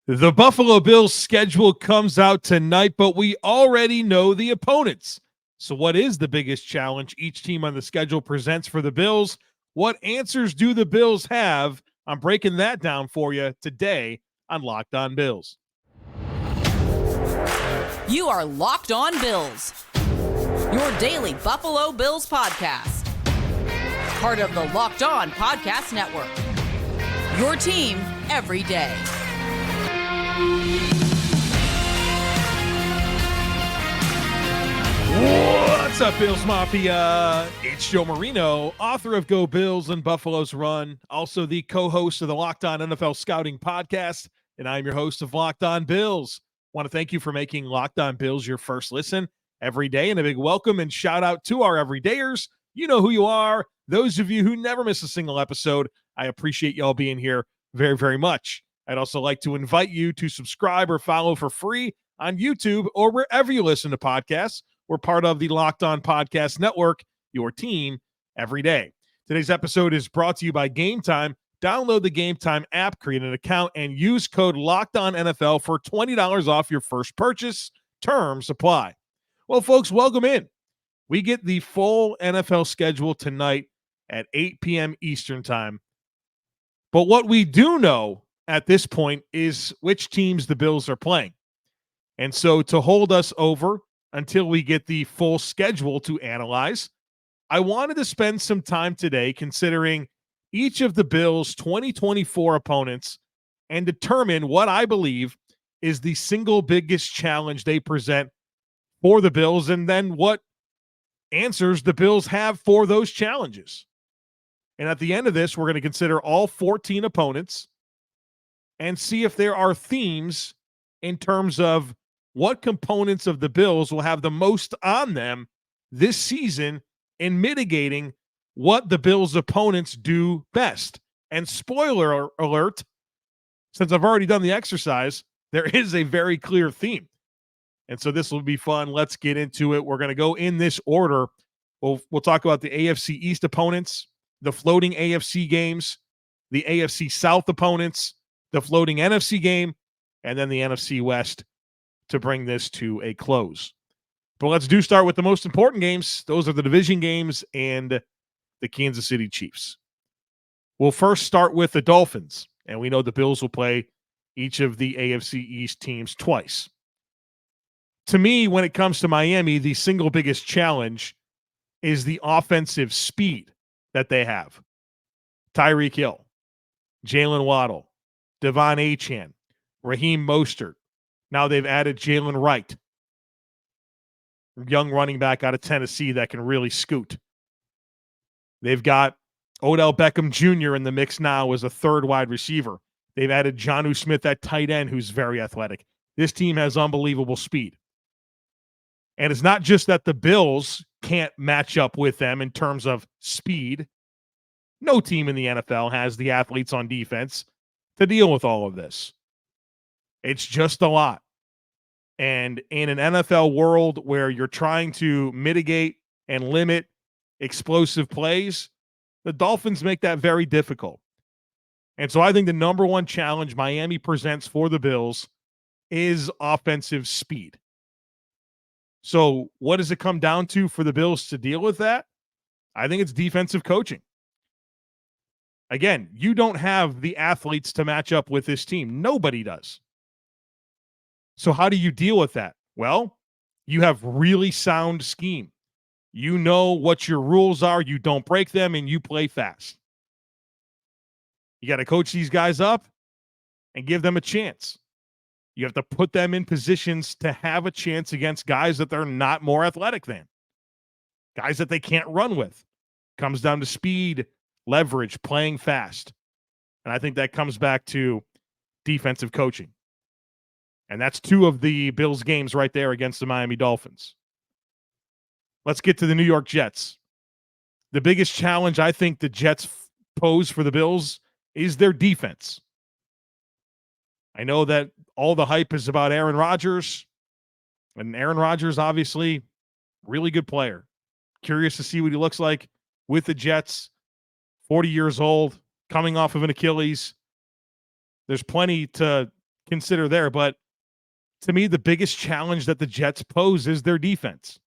The Buffalo Bills schedule comes out tonight, but we already know the opponents. So what is the biggest challenge each team on the schedule presents for the Bills? What answers do the Bills have? I'm breaking that down for you today on Locked On Bills. You are Locked On Bills, your daily Buffalo Bills podcast. Part of the Locked On Podcast Network, your team every day. What's up, Bills Mafia? It's Joe Marino, author of Go Bills and Buffalo's Run, also the co-host of the Locked On NFL Scouting Podcast, and I'm your host of Locked On Bills. Want to thank you for making Locked On Bills your first listen every day, and a big welcome and shout out to our everydayers. You know who you are. Those of you who never miss a single episode, I appreciate y'all being here very, very much. I'd also like to invite you to subscribe or follow for free on YouTube or wherever you listen to podcasts. We're part of the Locked On Podcast Network, your team every day. Today's episode is brought to you by Game Time. Download the Game Time app, create an account, and use code LOCKEDONNFL for $20 off your first purchase. Terms apply. Well, folks, welcome in. We get the full NFL schedule tonight at 8 p.m. Eastern time. But what we do know at this point is which teams the Bills are playing. And so to hold us over until we get the full schedule to analyze, I wanted to spend some time today considering each of the Bills' 2024 opponents and determine what I believe is the single biggest challenge they present for the Bills, and then what answers the Bills have for those challenges. And at the end of this, we're going to consider all 14 opponents and see if there are themes in terms of what components of the Bills will have the most on them this season in mitigating what the Bills' opponents do best. And spoiler alert, since I've already done the exercise, there is a very clear theme. And so this will be fun. Let's get into it. We're going to go in this order. We'll talk about the AFC East opponents, the floating AFC games, the AFC South opponents, the floating NFC game, and then the NFC West to bring this to a close. But let's start with the most important games. Those are the division games and the Kansas City Chiefs. We'll first start with the Dolphins, and we know the Bills will play each of the AFC East teams twice. To me, when it comes to Miami, the single biggest challenge is the offensive speed that they have. Tyreek Hill, Jalen Waddle, Devon Achane, Raheem Mostert. Now they've added Jalen Wright, young running back out of Tennessee that can really scoot. They've got Odell Beckham Jr. in the mix now as a third wide receiver. They've added Jonnu Smith at tight end, who's very athletic. This team has unbelievable speed. And it's not just that the Bills can't match up with them in terms of speed. No team in the NFL has the athletes on defense to deal with all of this. It's just a lot. And in an NFL world where you're trying to mitigate and limit explosive plays, the Dolphins make that very difficult. And so I think the number one challenge Miami presents for the Bills is offensive speed. So what does it come down to for the Bills to deal with that? I think it's defensive coaching. Again, you don't have the athletes to match up with this team. Nobody does. So how do you deal with that? Well, you have really sound scheme. You know what your rules are. You don't break them, and you play fast. You got to coach these guys up and give them a chance. You have to put them in positions to have a chance against guys that they're not more athletic than, guys that they can't run with. Comes down to speed, leverage, playing fast. And I think that comes back to defensive coaching. And that's two of the Bills games right there against the Miami Dolphins. Let's get to the New York Jets. The biggest challenge I think the Jets pose for the Bills is their defense. I know that all the hype is about Aaron Rodgers, and Aaron Rodgers, obviously, really good player. Curious to see what he looks like with the Jets. 40 years old, coming off of an Achilles. There's plenty to consider there. But to me, the biggest challenge that the Jets pose is their defense.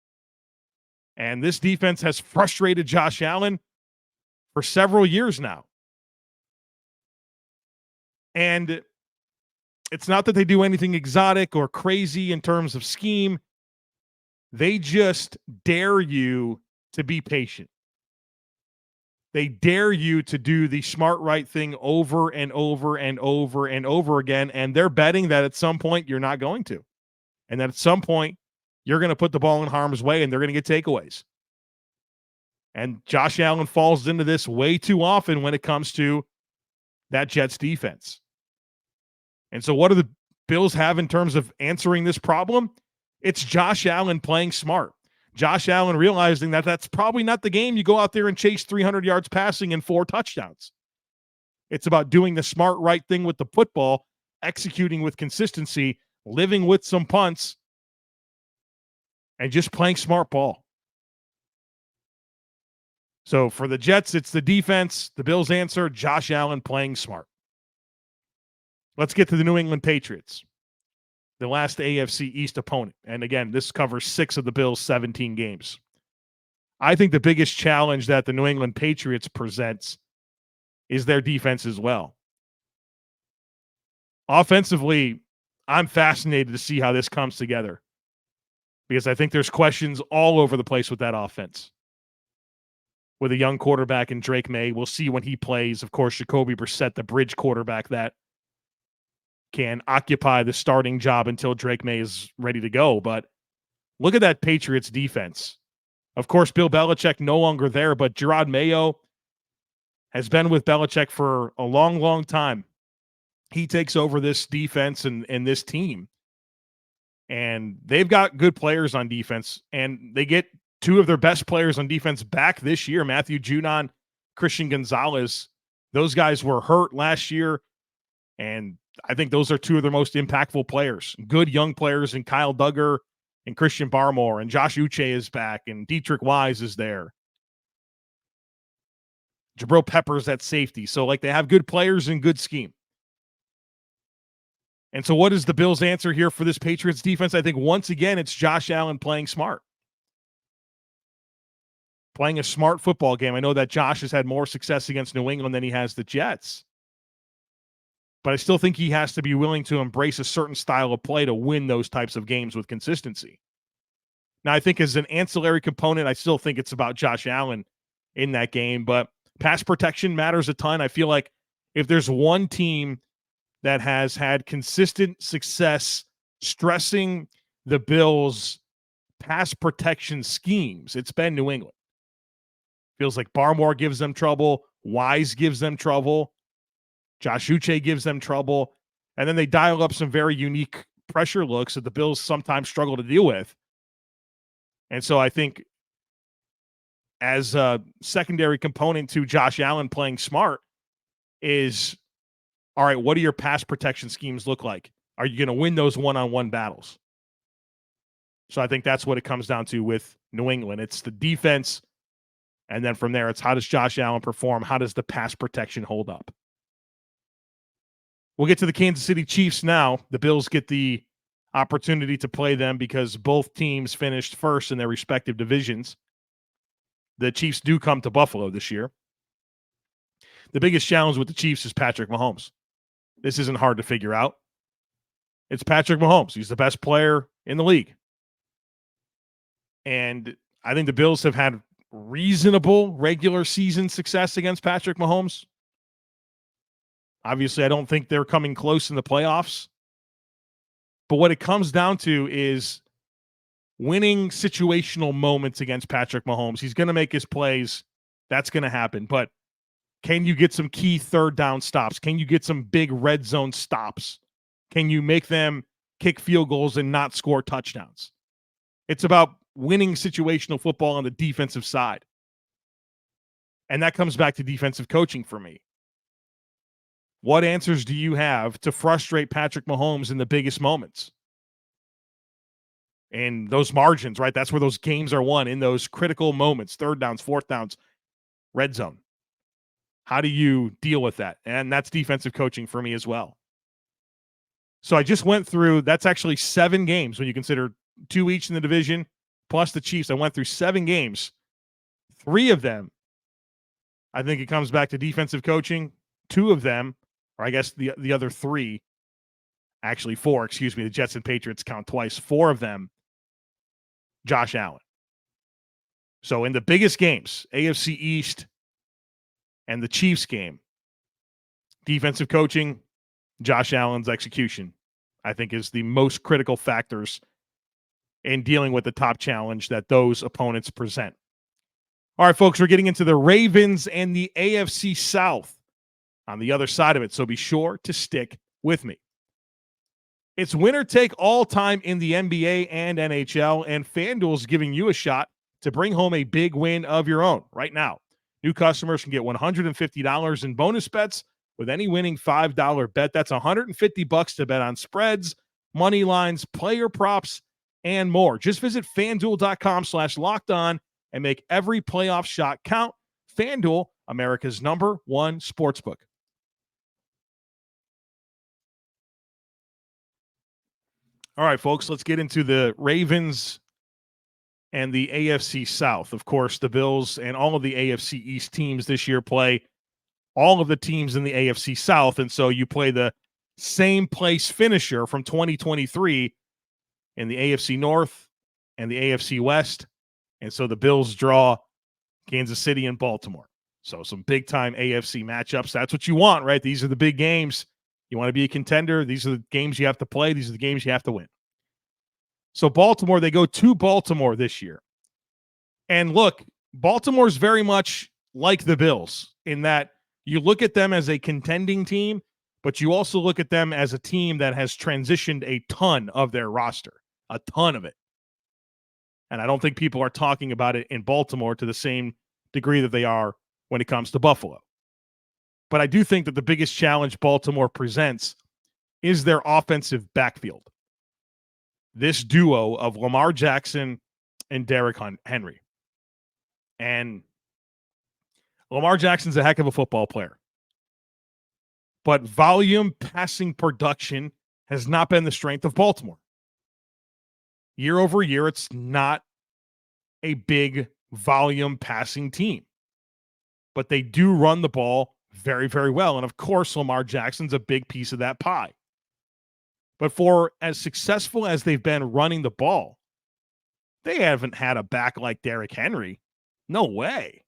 And this defense has frustrated Josh Allen for several years now. And it's not that they do anything exotic or crazy in terms of scheme. They just dare you to be patient. They dare you to do the smart right thing over and over and over and over again. And they're betting that at some point you're not going to. And that at some point you're going to put the ball in harm's way and they're going to get takeaways. And Josh Allen falls into this way too often when it comes to that Jets defense. And so what do the Bills have in terms of answering this problem? It's Josh Allen playing smart. Josh Allen realizing that that's probably not the game you go out there and chase 300 yards passing and 4 touchdowns. It's about doing the smart right thing with the football, executing with consistency, living with some punts, and just playing smart ball. So for the Jets, it's the defense. The Bills answer, Josh Allen playing smart. Let's get to the New England Patriots, the last AFC East opponent. And again, this covers 6 of the Bills' 17 games. I think the biggest challenge that the New England Patriots presents is their defense as well. Offensively, I'm fascinated to see how this comes together because I think there's questions all over the place with that offense. With a young quarterback in Drake May, we'll see when he plays. Of course, Jacoby Brissett, the bridge quarterback that can occupy the starting job until Drake May is ready to go. But look at that Patriots defense. Of course, Bill Belichick no longer there, but Gerard Mayo has been with Belichick for a long, long time. He takes over this defense and this team. And they've got good players on defense, and they get 2 of their best players on defense back this year, Matthew Judon, Christian Gonzalez. Those guys were hurt last year, and I think those are 2 of their most impactful players. Good young players in Kyle Duggar and Christian Barmore, and Josh Uche is back, and Dietrich Wise is there. Jabril Peppers at safety. So, they have good players and good scheme. And so what is the Bills' answer here for this Patriots defense? I think once again, it's Josh Allen playing smart. Playing a smart football game. I know that Josh has had more success against New England than he has the Jets. But I still think he has to be willing to embrace a certain style of play to win those types of games with consistency. Now, I think as an ancillary component, I still think it's about Josh Allen in that game. But pass protection matters a ton. I feel like if there's one team that has had consistent success stressing the Bills' pass protection schemes, it's been New England. Feels like Barmore gives them trouble. Wise gives them trouble. Josh Uche gives them trouble. And then they dial up some very unique pressure looks that the Bills sometimes struggle to deal with. And so I think as a secondary component to Josh Allen playing smart is, all right, what do your pass protection schemes look like? Are you going to win those one-on-one battles? So I think that's what it comes down to with New England. It's the defense, and then from there, it's how does Josh Allen perform? How does the pass protection hold up? We'll get to the Kansas City Chiefs now. The Bills get the opportunity to play them because both teams finished first in their respective divisions. The Chiefs do come to Buffalo this year. The biggest challenge with the Chiefs is Patrick Mahomes. This isn't hard to figure out. It's Patrick Mahomes. He's the best player in the league. And I think the Bills have had reasonable regular season success against Patrick Mahomes. Obviously, I don't think they're coming close in the playoffs. But what it comes down to is winning situational moments against Patrick Mahomes. He's going to make his plays. That's going to happen. But can you get some key third down stops? Can you get some big red zone stops? Can you make them kick field goals and not score touchdowns? It's about winning situational football on the defensive side. And that comes back to defensive coaching for me. What answers do you have to frustrate Patrick Mahomes in the biggest moments? And those margins, right? That's where those games are won, in those critical moments, third downs, fourth downs, red zone. How do you deal with that? And that's defensive coaching for me as well. So I just went through, that's actually 7 games when you consider 2 each in the division, plus the Chiefs. I went through 7 games. 3 of them, I think it comes back to defensive coaching. 2 of them, or I guess the other 3, actually 4, excuse me, the Jets and Patriots count twice. 4 of them, Josh Allen. So in the biggest games, AFC East and the Chiefs game, defensive coaching, Josh Allen's execution, I think, is the most critical factors in dealing with the top challenge that those opponents present. All right, folks, we're getting into the Ravens and the AFC South on the other side of it, so be sure to stick with me. It's winner take all time in the NBA and NHL, and FanDuel's giving you a shot to bring home a big win of your own right now. New customers can get $150 in bonus bets with any winning $5 bet. That's $150 to bet on spreads, money lines, player props, and more. Just visit FanDuel.com/lockedon and make every playoff shot count. FanDuel, America's #1 sportsbook. All right, folks, let's get into the Ravens and the AFC South. Of course, the Bills and all of the AFC East teams this year play all of the teams in the AFC South, and so you play the same place finisher from 2023 in the AFC North and the AFC West, and so the Bills draw Kansas City and Baltimore. So some big-time AFC matchups. That's what you want, right? These are the big games. You want to be a contender. These are the games you have to play. These are the games you have to win. So Baltimore, they go to Baltimore this year. And look, Baltimore's very much like the Bills in that you look at them as a contending team, but you also look at them as a team that has transitioned a ton of their roster, a ton of it. And I don't think people are talking about it in Baltimore to the same degree that they are when it comes to Buffalo. But I do think that the biggest challenge Baltimore presents is their offensive backfield. This duo of Lamar Jackson and Derrick Henry. And Lamar Jackson's a heck of a football player. But volume passing production has not been the strength of Baltimore. Year over year, it's not a big volume passing team. But they do run the ball very, very well. And of course, Lamar Jackson's a big piece of that pie. But for as successful as they've been running the ball, they haven't had a back like Derrick Henry. No way.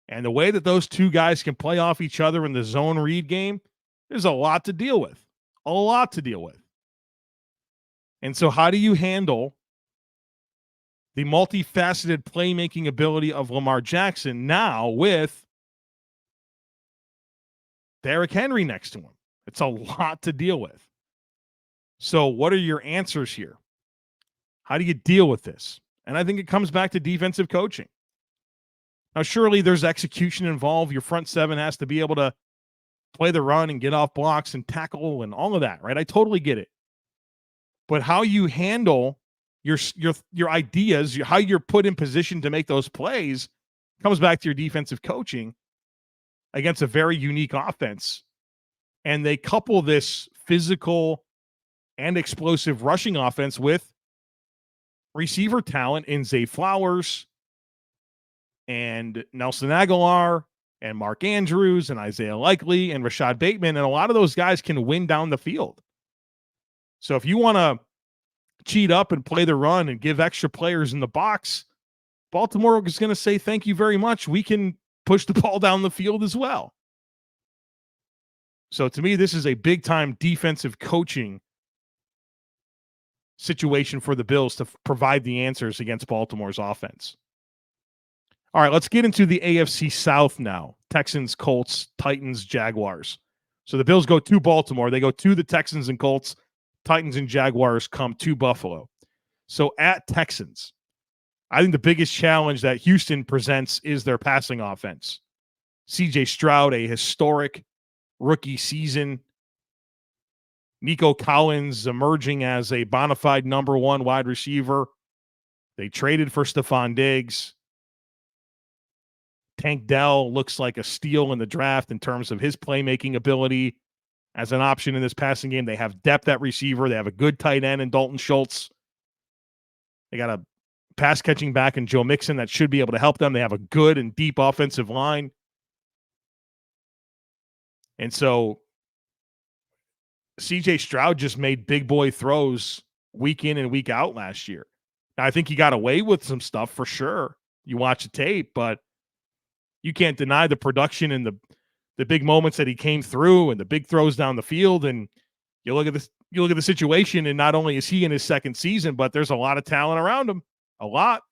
And the way that those two guys can play off each other in the zone read game, there's a lot to deal with. A lot to deal with. And so how do you handle the multifaceted playmaking ability of Lamar Jackson now with Derrick Henry next to him? It's a lot to deal with. So what are your answers here? How do you deal with this? And I think it comes back to defensive coaching. Now, surely there's execution involved. Your front seven has to be able to play the run and get off blocks and tackle and all of that, right? I totally get it. But how you handle your ideas, how you're put in position to make those plays comes back to your defensive coaching against a very unique offense. And they couple this physical and explosive rushing offense with receiver talent in Zay Flowers and Nelson Aguilar and Mark Andrews and Isaiah Likely and Rashad Bateman. And a lot of those guys can win down the field. So if you want to cheat up and play the run and give extra players in the box, Baltimore is going to say, thank you very much. We can push the ball down the field as well. So to me, this is a big-time defensive coaching situation for the Bills to provide the answers against Baltimore's offense. All right, let's get into the AFC South now. Texans, Colts, Titans, Jaguars. So the Bills go to Baltimore. They go to the Texans and Colts. Titans and Jaguars come to Buffalo. So at Texans, I think the biggest challenge that Houston presents is their passing offense. C.J. Stroud, a historic rookie season. Nico Collins emerging as a bona fide number 1 wide receiver. They traded for Stephon Diggs. Tank Dell looks like a steal in the draft in terms of his playmaking ability. as an option in this passing game. They have depth at receiver. They have a good tight end in Dalton Schultz. They got a pass catching back in Joe Mixon that should be able to help them. They have a good and deep offensive line. And so CJ Stroud just made big boy throws week in and week out last year. Now, I think he got away with some stuff for sure. You watch the tape, but you can't deny the production and the big moments that he came through and the big throws down the field. And you look at this, you look at the situation, and not only is he in his second season, but there's a lot of talent around him, a lot.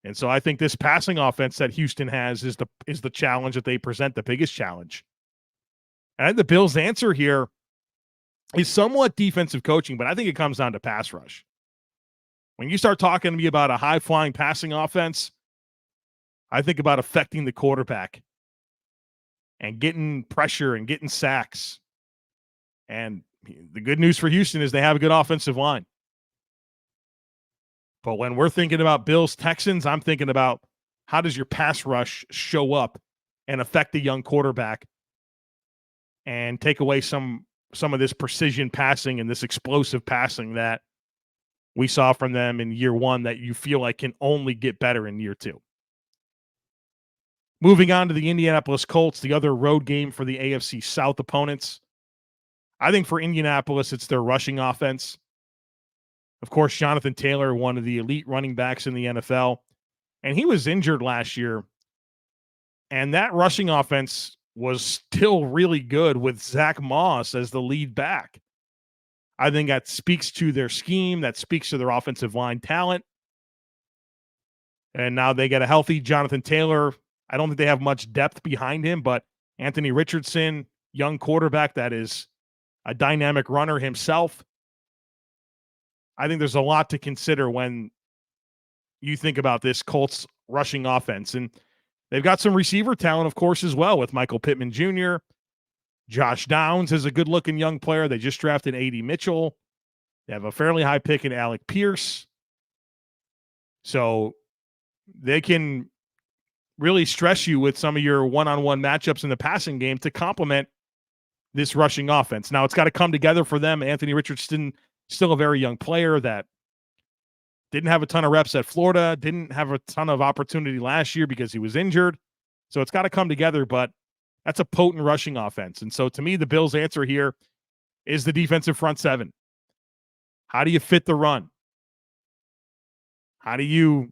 And so I think this passing offense that Houston has is the challenge that they present, the biggest challenge. And the Bills' answer here is somewhat defensive coaching, but I think it comes down to pass rush. When you start talking to me about a high-flying passing offense, I think about affecting the quarterback and getting pressure and getting sacks. And the good news for Houston is they have a good offensive line. But when we're thinking about Bills Texans, I'm thinking about how does your pass rush show up and affect the young quarterback and take away some of this precision passing and this explosive passing that we saw from them in year one that you feel like can only get better in year two. Moving on to the Indianapolis Colts, the other road game for the AFC South opponents. I think for Indianapolis, it's their rushing offense. Of course, Jonathan Taylor, one of the elite running backs in the NFL, and he was injured last year. And that rushing offense was still really good with Zach Moss as the lead back. I think that speaks to their scheme, that speaks to their offensive line talent. And now they get a healthy Jonathan Taylor. I don't think they have much depth behind him, but Anthony Richardson, young quarterback that is a dynamic runner himself. I think there's a lot to consider when you think about this Colts rushing offense. And they've got some receiver talent, of course, as well, with Michael Pittman Jr. Josh Downs is a good-looking young player. They just drafted A.D. Mitchell. They have a fairly high pick in Alec Pierce. So they can really stress you with some of your one-on-one matchups in the passing game to complement this rushing offense. Now, it's got to come together for them. Anthony Richardson, still a very young player that didn't have a ton of reps at Florida, didn't have a ton of opportunity last year because he was injured. So it's got to come together, but that's a potent rushing offense. And so to me, the Bills' answer here is the defensive front seven. How do you fit the run? How do you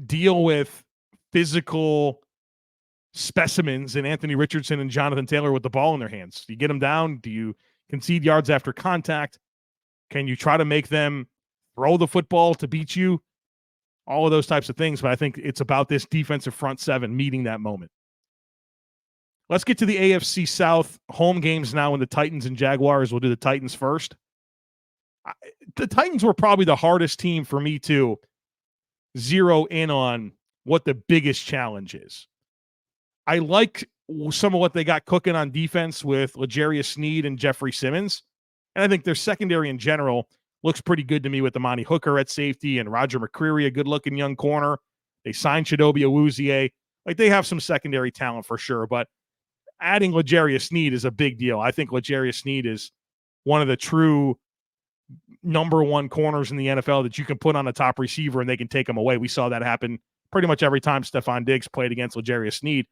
deal with physical specimens in Anthony Richardson and Jonathan Taylor with the ball in their hands? Do you get them down? Do you concede yards after contact? Can you try to make them throw the football to beat you? All of those types of things, but I think it's about this defensive front seven meeting that moment. Let's get to the AFC South home games now in the Titans and Jaguars. We'll do the Titans first. The Titans were probably the hardest team for me to zero in on what the biggest challenge is. I like some of what they got cooking on defense with L'Jarius Sneed and Jeffrey Simmons. And I think their secondary in general looks pretty good to me with Amani Hooker at safety and Roger McCreary, a good-looking young corner. They signed Chidobe Awuzie. Like, they have some secondary talent for sure, but adding L'Jarius Sneed is a big deal. I think L'Jarius Sneed is one of the true number one corners in the NFL that you can put on a top receiver and they can take him away. We saw that happen pretty much every time Stephon Diggs played against L'Jarius Sneed.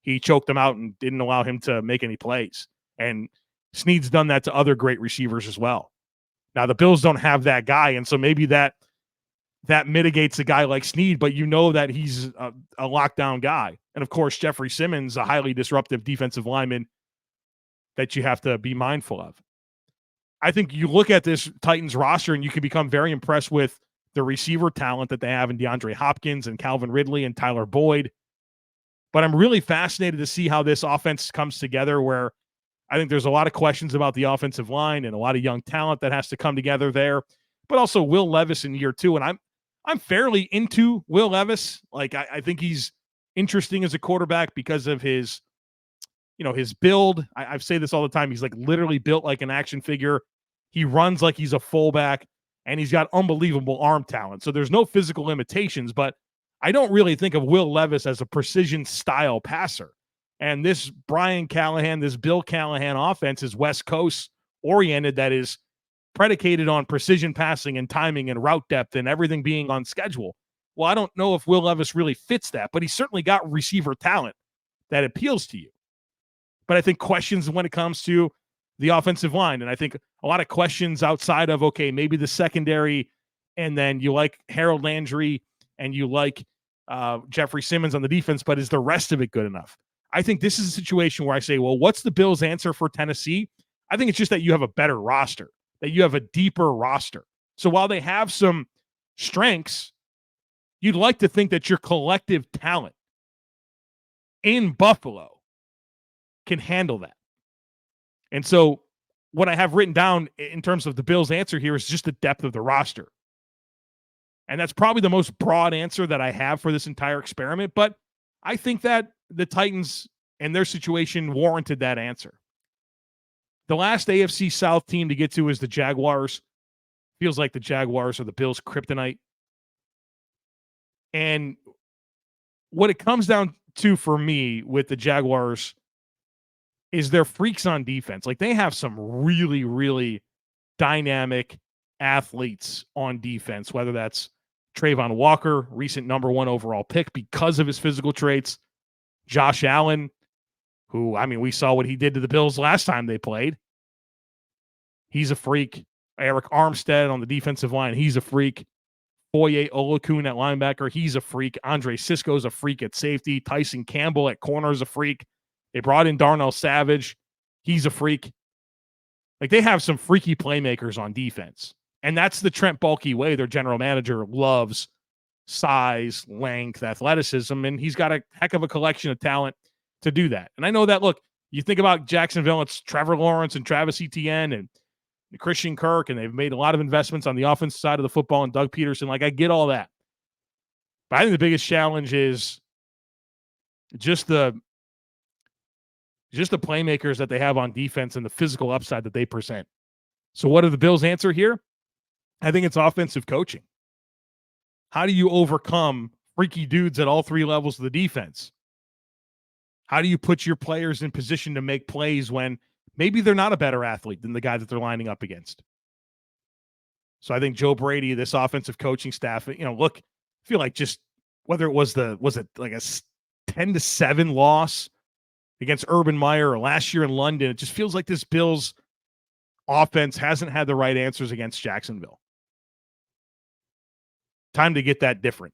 He choked him out and didn't allow him to make any plays. And Sneed's done that to other great receivers as well. Now, the Bills don't have that guy, and so maybe that mitigates a guy like Sneed, but you know that he's a lockdown guy. And, of course, Jeffrey Simmons, a highly disruptive defensive lineman that you have to be mindful of. I think you look at this Titans roster and you can become very impressed with the receiver talent that they have in DeAndre Hopkins and Calvin Ridley and Tyler Boyd. But I'm really fascinated to see how this offense comes together, where I think there's a lot of questions about the offensive line and a lot of young talent that has to come together there, but also Will Levis in year two. And I'm fairly into Will Levis. Like, I think he's interesting as a quarterback because of his build. I say this all the time. He's like literally built like an action figure. He runs like he's a fullback, and he's got unbelievable arm talent. So there's no physical limitations, but I don't really think of Will Levis as a precision style passer. And this Brian Callahan, this Bill Callahan offense is West Coast oriented, that is predicated on precision passing and timing and route depth and everything being on schedule. Well, I don't know if Will Levis really fits that, but he's certainly got receiver talent that appeals to you. But I think questions when it comes to the offensive line, and I think a lot of questions outside of, okay, maybe the secondary, and then you like Harold Landry and you like Jeffrey Simmons on the defense, but is the rest of it good enough? I think this is a situation where I say, well, what's the Bills' answer for Tennessee? I think it's just that you have a better roster, that you have a deeper roster. So while they have some strengths, you'd like to think that your collective talent in Buffalo can handle that. And so what I have written down in terms of the Bills' answer here is just the depth of the roster. And that's probably the most broad answer that I have for this entire experiment. But I think that the Titans and their situation warranted that answer. The last AFC South team to get to is the Jaguars. Feels like the Jaguars are the Bills' kryptonite. And what it comes down to for me with the Jaguars is they're freaks on defense. Like, they have some really, really dynamic athletes on defense, whether that's Trayvon Walker, recent number 1 overall pick because of his physical traits. Josh Allen, who, I mean, we saw what he did to the Bills last time they played. He's a freak. Eric Armstead on the defensive line, he's a freak. Foye Olakun at linebacker, he's a freak. Andre Sisco's a freak at safety. Tyson Campbell at corner is a freak. They brought in Darnell Savage. He's a freak. Like, they have some freaky playmakers on defense. And that's the Trent Baalke way. Their general manager loves size, length, athleticism, and he's got a heck of a collection of talent to do that. And I know that, look, you think about Jacksonville, it's Trevor Lawrence and Travis Etienne and Christian Kirk, and they've made a lot of investments on the offensive side of the football, and Doug Peterson. Like, I get all that. But I think the biggest challenge is just the playmakers that they have on defense and the physical upside that they present. So what are the Bills' answer here? I think it's offensive coaching. How do you overcome freaky dudes at all 3 levels of the defense? How do you put your players in position to make plays when maybe they're not a better athlete than the guy that they're lining up against? So I think Joe Brady, this offensive coaching staff, look, I feel like just whether it was like a 10-7 loss against Urban Meyer or last year in London, it just feels like this Bills offense hasn't had the right answers against Jacksonville. Time to get that different.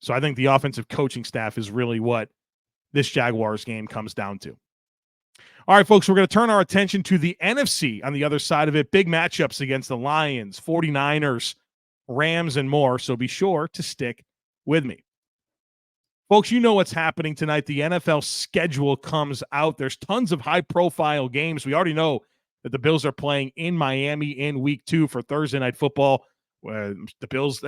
So I think the offensive coaching staff is really what this Jaguars game comes down to. All right, folks, we're going to turn our attention to the NFC on the other side of it. Big matchups against the Lions, 49ers, Rams, and more. So be sure to stick with me. Folks, you know what's happening tonight. The NFL schedule comes out. There's tons of high-profile games. We already know that the Bills are playing in Miami in Week 2 for Thursday Night Football. The Bills,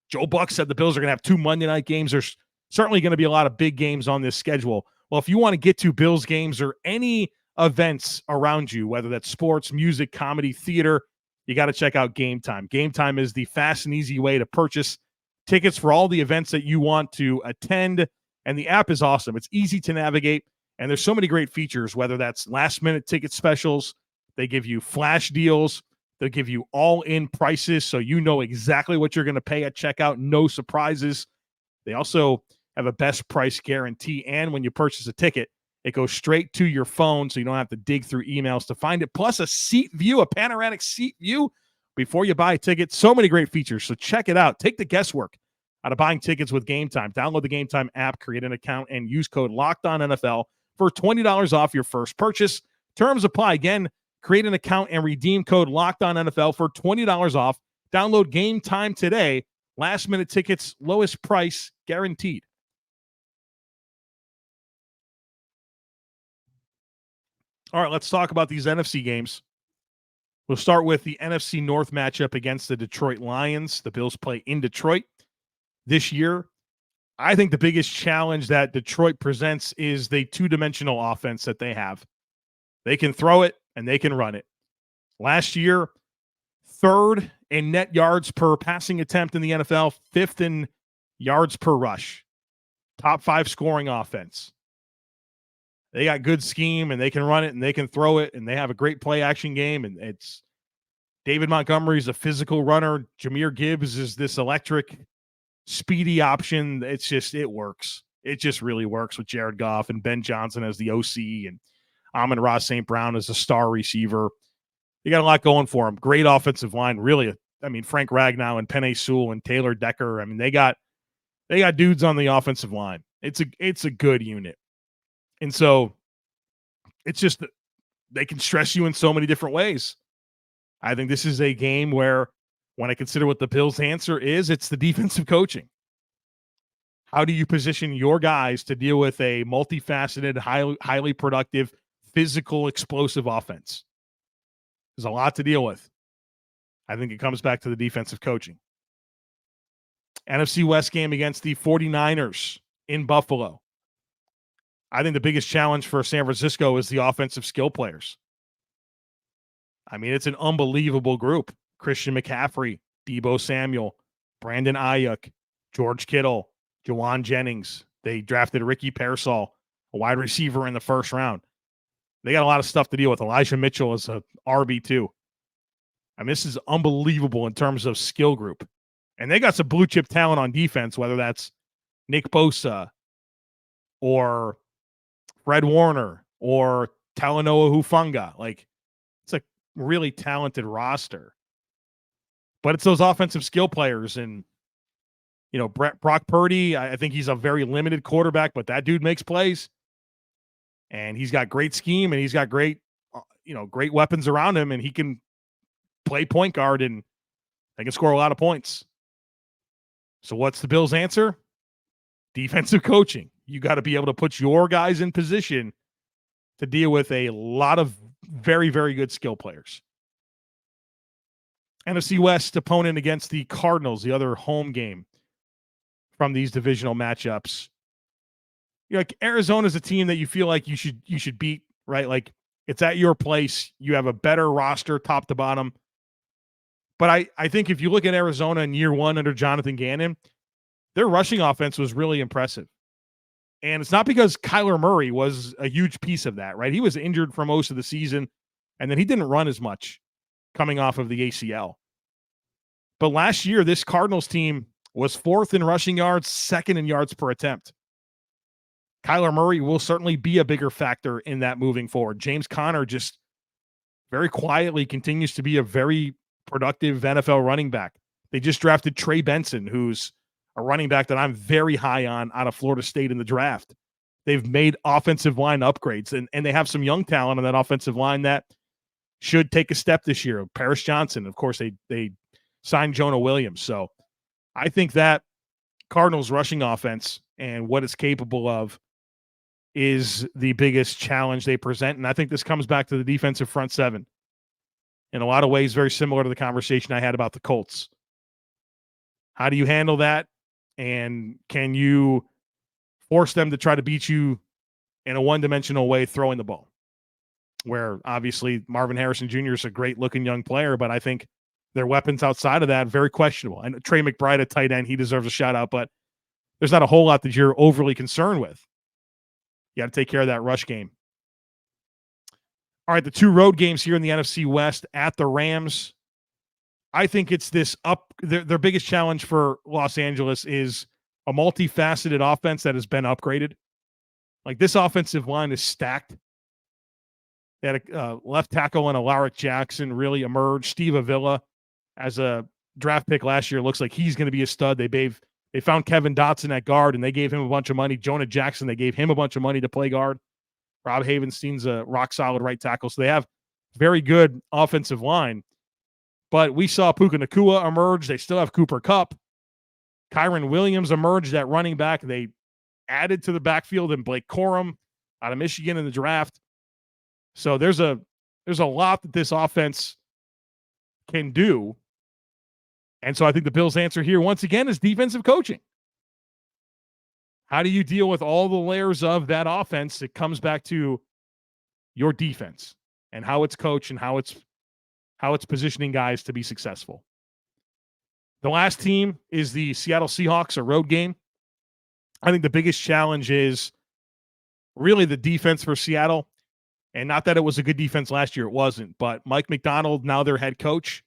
Joe Buck said the Bills are going to have 2 Monday night games. There's certainly going to be a lot of big games on this schedule. Well, if you want to get to Bills games or any events around you, whether that's sports, music, comedy, theater, you got to check out Game Time. Game Time is the fast and easy way to purchase tickets for all the events that you want to attend, and the app is awesome. It's easy to navigate, and there's so many great features, whether that's last-minute ticket specials. They give you flash deals. They'll give you all-in prices, so you know exactly what you're going to pay at checkout. No surprises. They also have a best price guarantee, and when you purchase a ticket, it goes straight to your phone, so you don't have to dig through emails to find it, plus a seat view, a panoramic seat view before you buy a ticket. So many great features, so check it out. Take the guesswork out of buying tickets with Game Time. Download the Game Time app, create an account, and use code LOCKEDONNFL for $20 off your first purchase. Terms apply. Again, create an account and redeem code LOCKEDONNFL for $20 off. Download Game Time today. Last-minute tickets, lowest price guaranteed. All right, let's talk about these NFC games. We'll start with the NFC North matchup against the Detroit Lions. The Bills play in Detroit this year. I think the biggest challenge that Detroit presents is the 2-dimensional offense that they have. They can throw it and they can run it. Last year, 3rd in net yards per passing attempt in the NFL, 5th in yards per rush. Top 5 scoring offense. They got good scheme, and they can run it, and they can throw it, and they have a great play action game. And it's David Montgomery's a physical runner. Jahmyr Gibbs is this electric, speedy option. It works. It just really works with Jared Goff and Ben Johnson as the OC and Amon-Ra St. Brown as a star receiver. They got a lot going for them. Great offensive line. Really, Frank Ragnow and Penei Sewell and Taylor Decker. They got dudes on the offensive line. It's a good unit. And so it's just they can stress you in so many different ways. I think this is a game where when I consider what the Bills' answer is, it's the defensive coaching. How do you position your guys to deal with a multifaceted, highly productive, physical, explosive offense? There's a lot to deal with. I think it comes back to the defensive coaching. NFC West game against the 49ers in Buffalo. I think the biggest challenge for San Francisco is the offensive skill players. It's an unbelievable group. Christian McCaffrey, Deebo Samuel, Brandon Ayuk, George Kittle, Jawan Jennings. They drafted Ricky Pearsall, a wide receiver in the first round. They got a lot of stuff to deal with. Elijah Mitchell is a RB2. This is unbelievable in terms of skill group. And they got some blue chip talent on defense, whether that's Nick Bosa or Fred Warner or Talanoa Hufanga. It's a really talented roster. But it's those offensive skill players. And, Brock Purdy, I think he's a very limited quarterback, but that dude makes plays. And he's got great scheme, and he's got great weapons around him, and he can play point guard, and they can score a lot of points. So what's the Bills' answer? Defensive coaching. You got to be able to put your guys in position to deal with a lot of very, very good skill players. NFC West opponent against the Cardinals, the other home game from these divisional matchups. Arizona's a team that you feel like you should beat, right? It's at your place. You have a better roster top to bottom. But I think if you look at Arizona in year one under Jonathan Gannon, their rushing offense was really impressive. And it's not because Kyler Murray was a huge piece of that, right? He was injured for most of the season, and then he didn't run as much coming off of the ACL. But last year, this Cardinals team was fourth in rushing yards, second in yards per attempt. Kyler Murray will certainly be a bigger factor in that moving forward. James Conner just very quietly continues to be a very productive NFL running back. They just drafted Trey Benson, who's a running back that I'm very high on out of Florida State in the draft. They've made offensive line upgrades, and they have some young talent on that offensive line that should take a step this year. Paris Johnson, of course, they signed Jonah Williams. So I think that Cardinals rushing offense and what it's capable of is the biggest challenge they present. And I think this comes back to the defensive front seven. In a lot of ways, very similar to the conversation I had about the Colts. How do you handle that? And can you force them to try to beat you in a one-dimensional way throwing the ball? Where obviously Marvin Harrison Jr. is a great-looking young player, but I think their weapons outside of that very questionable. And Trey McBride at tight end, he deserves a shout-out, but there's not a whole lot that you're overly concerned with. You got to take care of that rush game. All right, the two road games here in the NFC West at the Rams. I think it's their biggest challenge for Los Angeles is a multifaceted offense that has been upgraded. This offensive line is stacked. They had a left tackle and Alaric Jackson really emerged. Steve Avila, as a draft pick last year, looks like he's going to be a stud. They found Kevin Dotson at guard, and they gave him a bunch of money. Jonah Jackson, they gave him a bunch of money to play guard. Rob Havenstein's a rock-solid right tackle. So they have very good offensive line. But we saw Puka Nacua emerge. They still have Cooper Kupp. Kyron Williams emerged at running back. They added to the backfield in Blake Corum out of Michigan in the draft. So there's a lot that this offense can do. And so I think the Bills' answer here, once again, is defensive coaching. How do you deal with all the layers of that offense? It comes back to your defense and how it's coached and how it's positioning guys to be successful. The last team is the Seattle Seahawks, a road game. I think the biggest challenge is really the defense for Seattle. And not that it was a good defense last year, it wasn't. But Mike McDonald, now their head coach,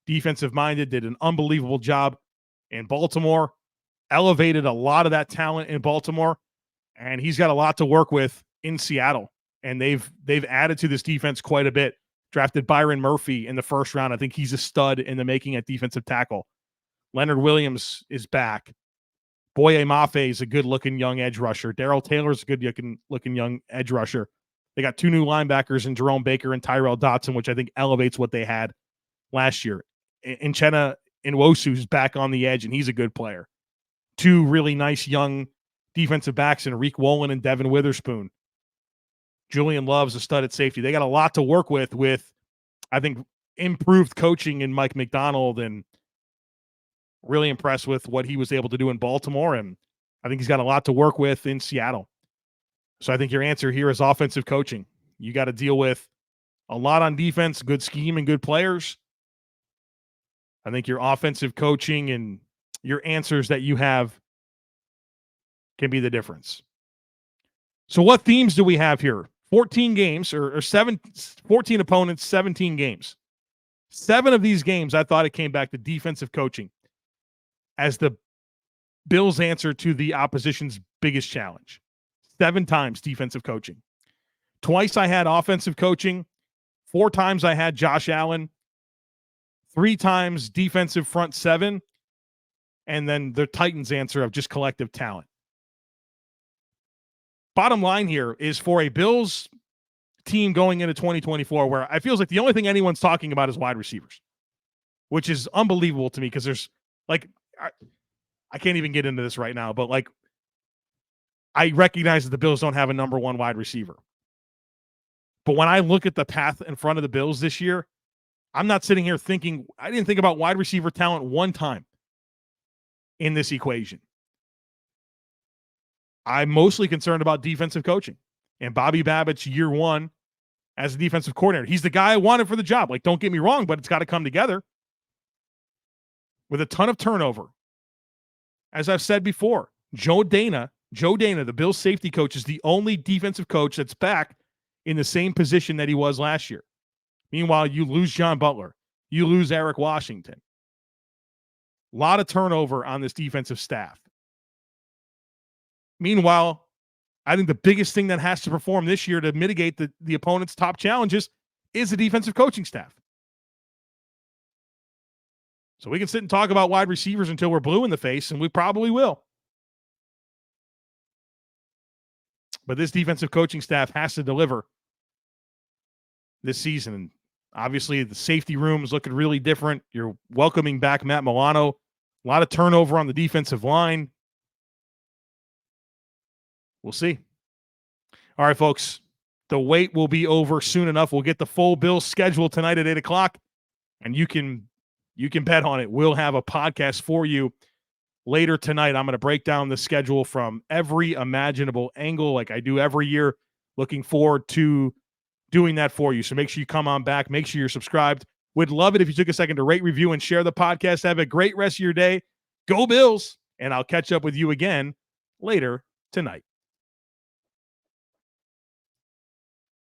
defensive-minded, did an unbelievable job in Baltimore, elevated a lot of that talent in Baltimore, and he's got a lot to work with in Seattle. And they've added to this defense quite a bit. Drafted Byron Murphy in the first round. I think he's a stud in the making at defensive tackle. Leonard Williams is back. Boye Mafe is a good-looking young edge rusher. Darrell Taylor's a good-looking young edge rusher. They got 2 new linebackers in Jerome Baker and Tyrell Dotson, which I think elevates what they had last year. Uchenna Nwosu's back on the edge, and he's a good player. 2 really nice young defensive backs in Reek Wolin and Devin Witherspoon. Julian Love's a stud at safety. They got a lot to work with, I think, improved coaching in Mike McDonald, and really impressed with what he was able to do in Baltimore, and I think he's got a lot to work with in Seattle. So I think your answer here is offensive coaching. You got to deal with a lot on defense, good scheme, and good players. I think your offensive coaching and your answers that you have can be the difference. So what themes do we have here? 14 games or 14 opponents, 17 games. 7 of these games, I thought it came back to defensive coaching as the Bills' answer to the opposition's biggest challenge. 7 times defensive coaching. Twice I had offensive coaching. 4 times I had Josh Allen. 3 times defensive front 7. And then the Titans' answer of just collective talent. Bottom line here is for a Bills team going into 2024 where I feels like the only thing anyone's talking about is wide receivers, which is unbelievable to me because there's like, I can't even get into this right now, but like, I recognize that the Bills don't have a number 1 wide receiver. But when I look at the path in front of the Bills this year, I'm not sitting here thinking, I didn't think about wide receiver talent one time in this equation. I'm mostly concerned about defensive coaching and Bobby Babich year 1 as a defensive coordinator. He's the guy I wanted for the job. Like, don't get me wrong, but it's got to come together with a ton of turnover. As I've said before, Joe Dana, the Bills safety coach, is the only defensive coach that's back in the same position that he was last year. Meanwhile, you lose John Butler. You lose Eric Washington. A lot of turnover on this defensive staff. Meanwhile, I think the biggest thing that has to perform this year to mitigate the opponent's top challenges is the defensive coaching staff. So we can sit and talk about wide receivers until we're blue in the face, and we probably will. But this defensive coaching staff has to deliver this season. And obviously, the safety room is looking really different. You're welcoming back Matt Milano. A lot of turnover on the defensive line. We'll see. All right, folks. The wait will be over soon enough. We'll get the full Bills schedule tonight at 8 o'clock, and you can bet on it. We'll have a podcast for you later tonight. I'm going to break down the schedule from every imaginable angle like I do every year. Looking forward to doing that for you. So make sure you come on back. Make sure you're subscribed. Would love it if you took a second to rate, review, and share the podcast. Have a great rest of your day. Go Bills, and I'll catch up with you again later tonight.